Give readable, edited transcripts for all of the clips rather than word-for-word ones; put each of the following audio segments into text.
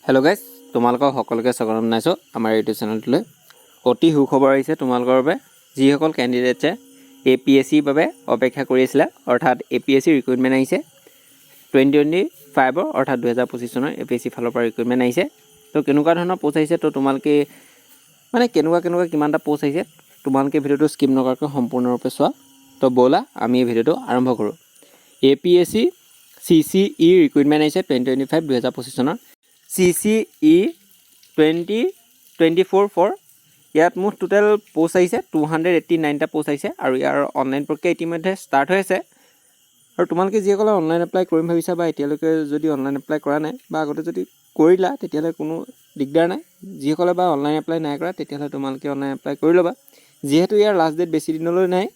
Hello' guys, তোমালোকক সকলোকে স্বাগতম জনাইছোঁ আমাৰ ইউটিউব চেনেলটোলৈ। অতি সুখবৰ আহিছে তোমালোকৰ বাবে, যিসকল কেণ্ডিডেটছে APSCৰ বাবে অপেক্ষা কৰি আছিলে, অৰ্থাৎ APSC ৰিক্ৰুইটমেণ্ট আহিছে 2025 অৰ্থাৎ 2025 চনৰ APSC ফালৰ পৰা ৰিক্ৰুইটমেণ্ট আহিছে। তো কেনেকুৱা ধৰণৰ পোষ্ট আহিছে, তো তোমালোকে কেনেকুৱা কিমানটা পোষ্ট আহিছে তোমালোকে ভিডিঅ'টো স্কিপ নকৰাকৈ সম্পূৰ্ণৰূপে চোৱা। তো ব'লা আমি এই ভিডিঅ'টো আৰম্ভ কৰোঁ। APSC CCE ৰিক্ৰুইটমেণ্ট আহিছে 2025 চনৰ CCE 2024 ফৰ ইয়াত মুঠ টোটেল পোষ্ট আহিছে 289টা পোষ্ট আহিছে আৰু ইয়াৰ অনলাইন প্ৰক্ৰিয়া ইতিমধ্যে ষ্টাৰ্ট হৈ আছে। আৰু তোমালোকে যিসকলে অনলাইন এপ্লাই কৰিম ভাবিছা বা এতিয়ালৈকে যদি অনলাইন এপ্লাই কৰা নাই বা আগতে যদি কৰিলা তেতিয়াহ'লে কোনো দিগদাৰ নাই। যিসকলে বা অনলাইন এপ্লাই নাই কৰা তেতিয়াহ'লে তোমালোকে অনলাইন এপ্লাই কৰি ল'বা, যিহেতু ইয়াৰ লাষ্ট ডেট বেছি দিনলৈ নাই।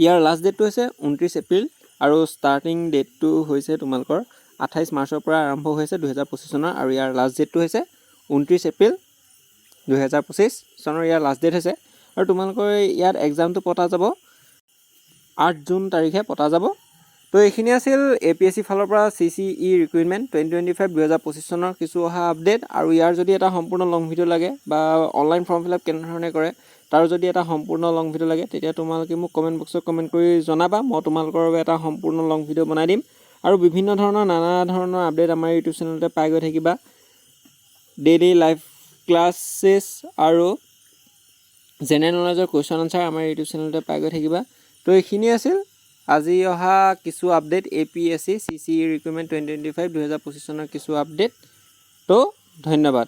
ইয়াৰ লাষ্ট ডেটটো হৈছে 29 এপ্ৰিল আৰু ষ্টাৰ্টিং ডেটটো হৈছে তোমালোকৰ 28 মাৰ্চৰ পৰা আৰম্ভ হৈছে 2025 চনৰ আৰু ইয়াৰ লাষ্ট ডেটটো হৈছে 29 এপ্ৰিল 2025 চনৰ ইয়াৰ লাষ্ট ডেট হৈছে। আৰু তোমালোকৰ ইয়াত এক্সামটো পতা যাব 8 জুন তাৰিখে পতা যাব। তো এইখিনি আছিল APSC ফালৰ পৰা CCE ৰিক্ৰুইটমেণ্ট 2025 চনৰ কিছু অহা আপডেট। আৰু ইয়াৰ যদি এটা সম্পূৰ্ণ লং ভিডিঅ' লাগে বা অনলাইন ফৰ্ম ফিল আপ কেনেধৰণে কৰে তাৰ যদি এটা সম্পূৰ্ণ লং ভিডিঅ' লাগে তেতিয়া তোমালোকে মোক কমেণ্ট বক্সত কমেণ্ট কৰি জনাবা, মই তোমালোকৰ বাবে এটা সম্পূৰ্ণ লং ভিডিঅ' বনাই দিম। আৰু বিভিন্ন ধৰণৰ নানা ধৰণৰ আপডেট আমাৰ ইউটিউব চেনেলতে পাই গৈ থাকিবা। ডেইলি লাইভ ক্লাছেছ আৰু জেনেৰেল নলেজৰ কুৱেশ্যন আনচাৰ আমাৰ ইউটিউব চেনেলতে পাই গৈ থাকিবা। তো এইখিনি আছিল আজি অহা কিছু আপডেট APSC CCE ৰিক্ৰুইটমেণ্ট 2025 চনৰ কিছু আপডেট। তো ধন্যবাদ।